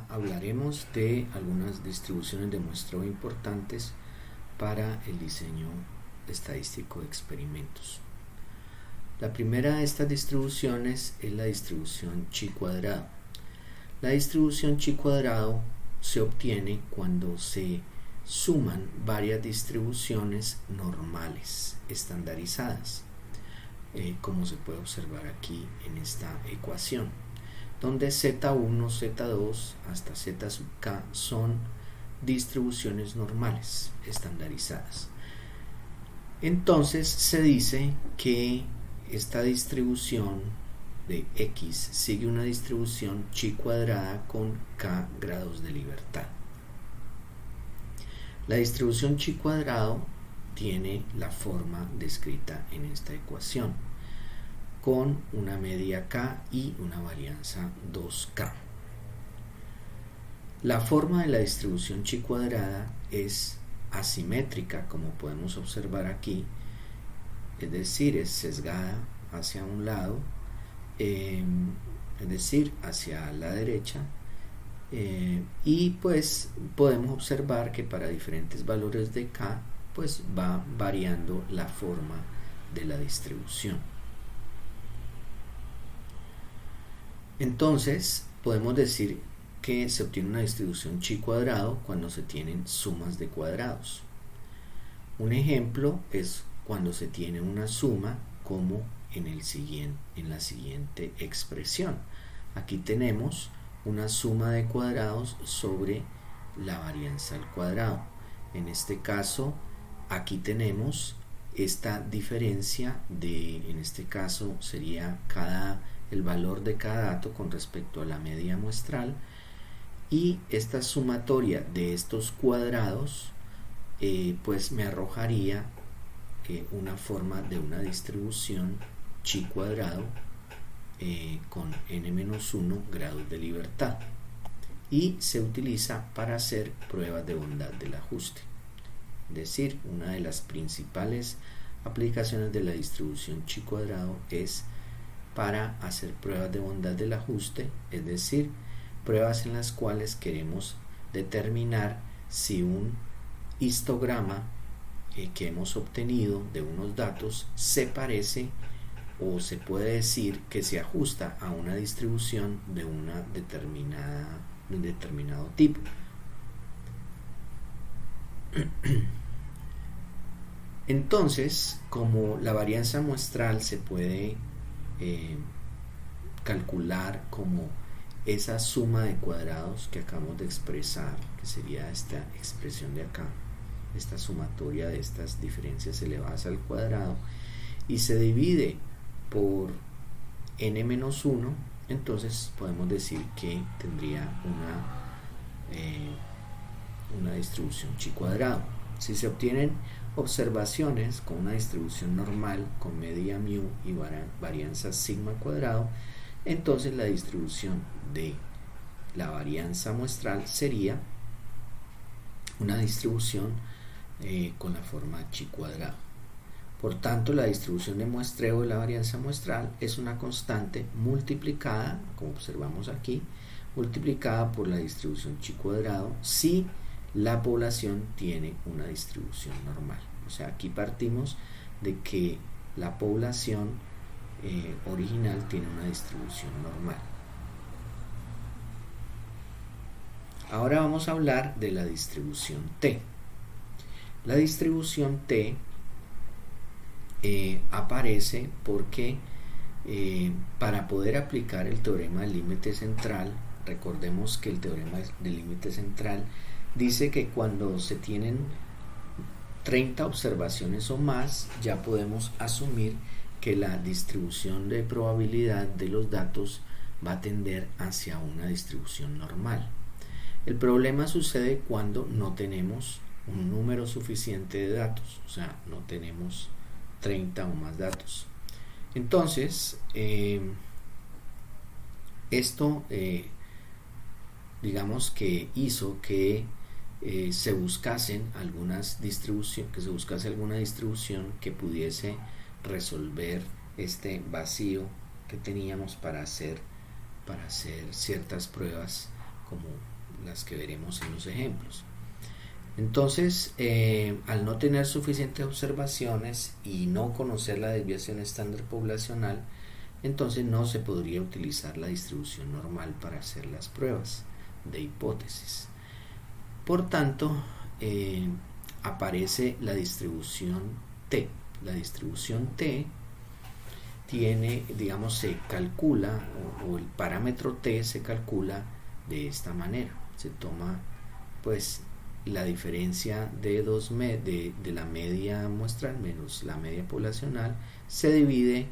hablaremos de algunas distribuciones de muestreo importantes para el diseño estadístico de experimentos. La primera de estas distribuciones es la distribución chi cuadrado. La distribución chi cuadrado se obtiene cuando se suman varias distribuciones normales estandarizadas, como se puede observar aquí en esta ecuación, donde Z1, Z2 hasta Z sub k son distribuciones normales estandarizadas. Entonces se dice que esta distribución de X sigue una distribución chi cuadrada con k grados de libertad. La distribución chi cuadrado tiene la forma descrita en esta ecuación, con una media k y una varianza 2k. La forma de la distribución chi cuadrada es asimétrica, como podemos observar aquí, es decir, es sesgada hacia un lado, es decir, hacia la derecha, y pues podemos observar que para diferentes valores de k pues va variando la forma de la distribución. Entonces podemos decir que se obtiene una distribución chi cuadrado cuando se tienen sumas de cuadrados. Un ejemplo es cuando se tiene una suma, como en la siguiente expresión. Aquí tenemos una suma de cuadrados sobre la varianza al cuadrado. En este caso, aquí tenemos esta diferencia en este caso sería el valor de cada dato con respecto a la media muestral, y esta sumatoria de estos cuadrados pues me arrojaría una forma de una distribución chi cuadrado con n-1 grados de libertad, y se utiliza para hacer pruebas de bondad del ajuste. Es decir, una de las principales aplicaciones de la distribución chi cuadrado es para hacer pruebas de bondad del ajuste, es decir, pruebas en las cuales queremos determinar si un histograma que hemos obtenido de unos datos se parece o se puede decir que se ajusta a una distribución de un determinado tipo. Entonces, como la varianza muestral se puede calcular como esa suma de cuadrados que acabamos de expresar, que sería esta expresión de acá, esta sumatoria de estas diferencias elevadas al cuadrado, y se divide por n-1, entonces podemos decir que tendría una distribución chi cuadrado. Si se obtienen observaciones con una distribución normal con media mu y varianza sigma cuadrado, entonces la distribución de la varianza muestral sería una distribución con la forma chi cuadrado. Por tanto, la distribución de muestreo de la varianza muestral es una constante multiplicada, como observamos aquí, multiplicada por la distribución chi cuadrado si la población tiene una distribución normal. O sea, aquí partimos de que la población original tiene una distribución normal. Ahora vamos a hablar de la distribución T. La distribución T aparece porque para poder aplicar el teorema del límite central, recordemos que el teorema del límite central dice que cuando se tienen 30 observaciones o más, ya podemos asumir que la distribución de probabilidad de los datos va a tender hacia una distribución normal. El problema sucede cuando no tenemos un número suficiente de datos, o sea, no tenemos 30 o más datos. Entonces, esto digamos que hizo que se buscase alguna distribución que pudiese resolver este vacío que teníamos para hacer ciertas pruebas como las que veremos en los ejemplos. Entonces, al no tener suficientes observaciones y no conocer la desviación estándar poblacional, entonces no se podría utilizar la distribución normal para hacer las pruebas de hipótesis. Por tanto, aparece la distribución T. La distribución T tiene, digamos, se calcula, o el parámetro T se calcula de esta manera. Se toma, pues, la diferencia de la media muestral menos la media poblacional, se divide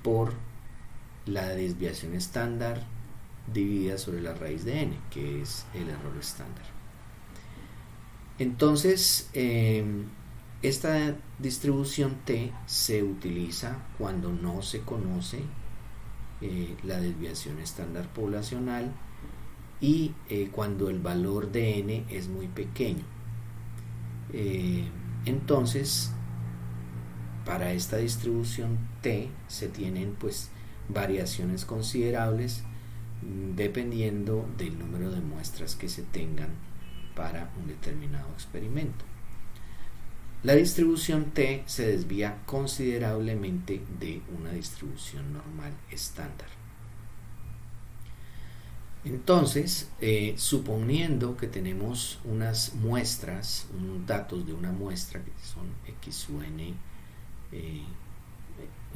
por la desviación estándar dividida sobre la raíz de n, que es el error estándar. Entonces, esta distribución T se utiliza cuando no se conoce la desviación estándar poblacional y cuando el valor de n es muy pequeño. Entonces, para esta distribución T se tienen pues variaciones considerables dependiendo del número de muestras que se tengan para un determinado experimento. La distribución T se desvía considerablemente de una distribución normal estándar. Entonces, suponiendo que tenemos unas muestras, unos datos de una muestra que son X o N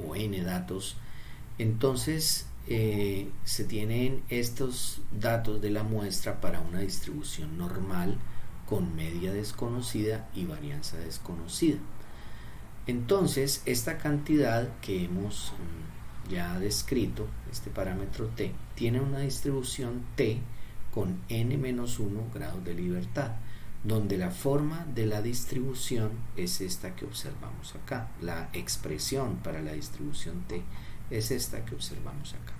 o N datos, entonces se tienen estos datos de la muestra para una distribución normal con media desconocida y varianza desconocida. Entonces, esta cantidad que hemos ya descrito, este parámetro T, tiene una distribución T con n-1 grados de libertad, donde la forma de la distribución es esta que observamos acá. La expresión para la distribución T es esta que observamos acá.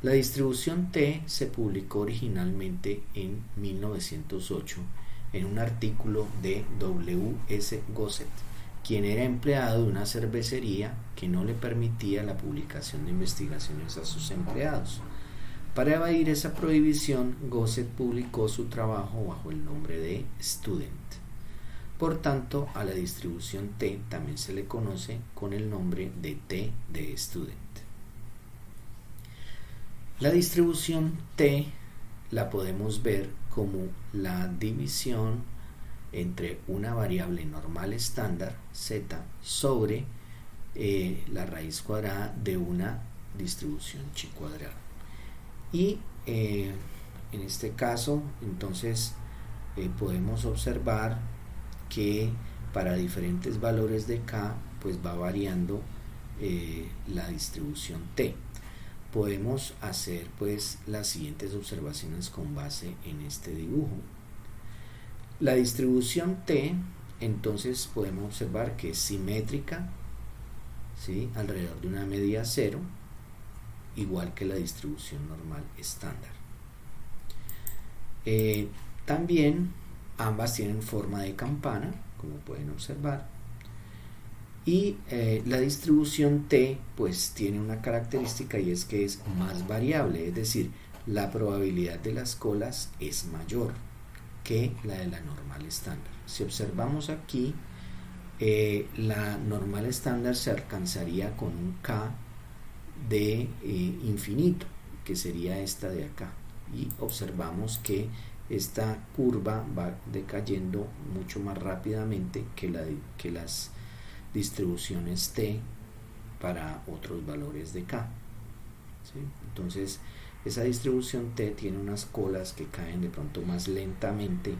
La distribución T se publicó originalmente en 1908 en un artículo de W.S. Gossett, quien era empleado de una cervecería que no le permitía la publicación de investigaciones a sus empleados. Para evadir esa prohibición, Gossett publicó su trabajo bajo el nombre de Student. Por tanto, a la distribución T también se le conoce con el nombre de T de Student. La distribución T la podemos ver como la división entre una variable normal estándar, z, sobre la raíz cuadrada de una distribución chi cuadrada. Y en este caso, entonces, podemos observar que para diferentes valores de k, pues va variando la distribución T. Podemos hacer pues las siguientes observaciones con base en este dibujo. La distribución T, entonces podemos observar que es simétrica, ¿sí?, alrededor de una media 0, igual que la distribución normal estándar. También ambas tienen forma de campana, como pueden observar. Y la distribución T pues tiene una característica, y es que es más variable, es decir, la probabilidad de las colas es mayor que la de la normal estándar. Si observamos aquí, la normal estándar se alcanzaría con un K de infinito, que sería esta de acá, y observamos que esta curva va decayendo mucho más rápidamente que las distribuciones T para otros valores de K, ¿sí? Entonces, esa distribución T tiene unas colas que caen de pronto más lentamente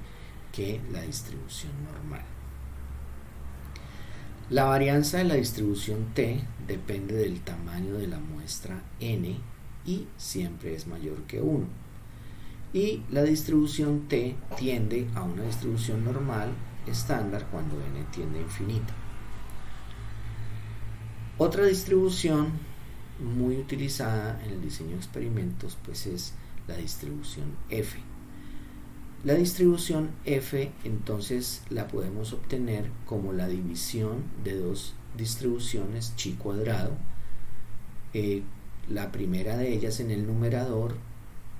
que la distribución normal. La varianza de la distribución T depende del tamaño de la muestra n y siempre es mayor que 1. Y la distribución T tiende a una distribución normal estándar cuando n tiende a infinito. Otra distribución muy utilizada en el diseño de experimentos pues es la distribución F. La distribución F entonces la podemos obtener como la división de dos distribuciones chi cuadrado, la primera de ellas en el numerador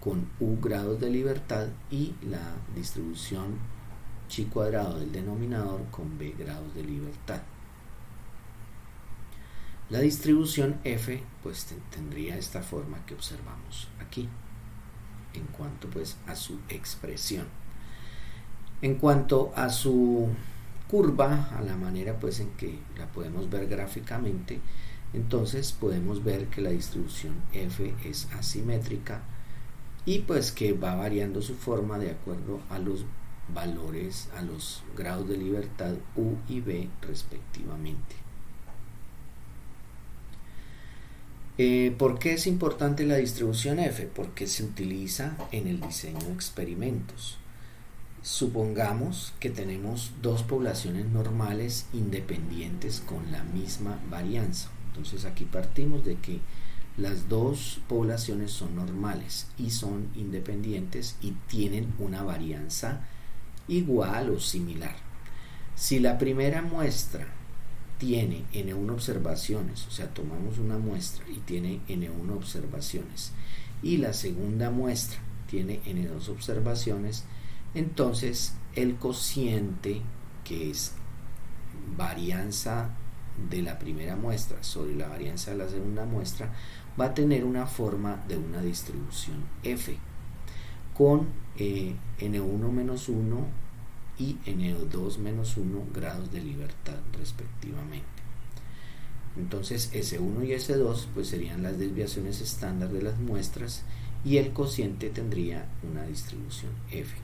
con U grados de libertad y la distribución chi cuadrado del denominador con B grados de libertad. La distribución f pues tendría esta forma que observamos aquí en cuanto pues a su expresión. En cuanto a su curva, a la manera pues en que la podemos ver gráficamente, entonces podemos ver que la distribución f es asimétrica y pues que va variando su forma de acuerdo a los valores, a los grados de libertad u y b respectivamente. ¿Por qué es importante la distribución f? Porque se utiliza en el diseño de experimentos. Supongamos que tenemos dos poblaciones normales independientes con la misma varianza. Entonces aquí partimos de que las dos poblaciones son normales y son independientes y tienen una varianza igual o similar. Si la primera muestra tiene N1 observaciones, o sea, tomamos una muestra y tiene N1 observaciones, y la segunda muestra tiene N2 observaciones, entonces el cociente, que es varianza de la primera muestra sobre la varianza de la segunda muestra, va a tener una forma de una distribución f con N1 menos 1 y N2 menos 1 grados de libertad respectivamente. Entonces S1 y S2 pues serían las desviaciones estándar de las muestras y el cociente tendría una distribución f.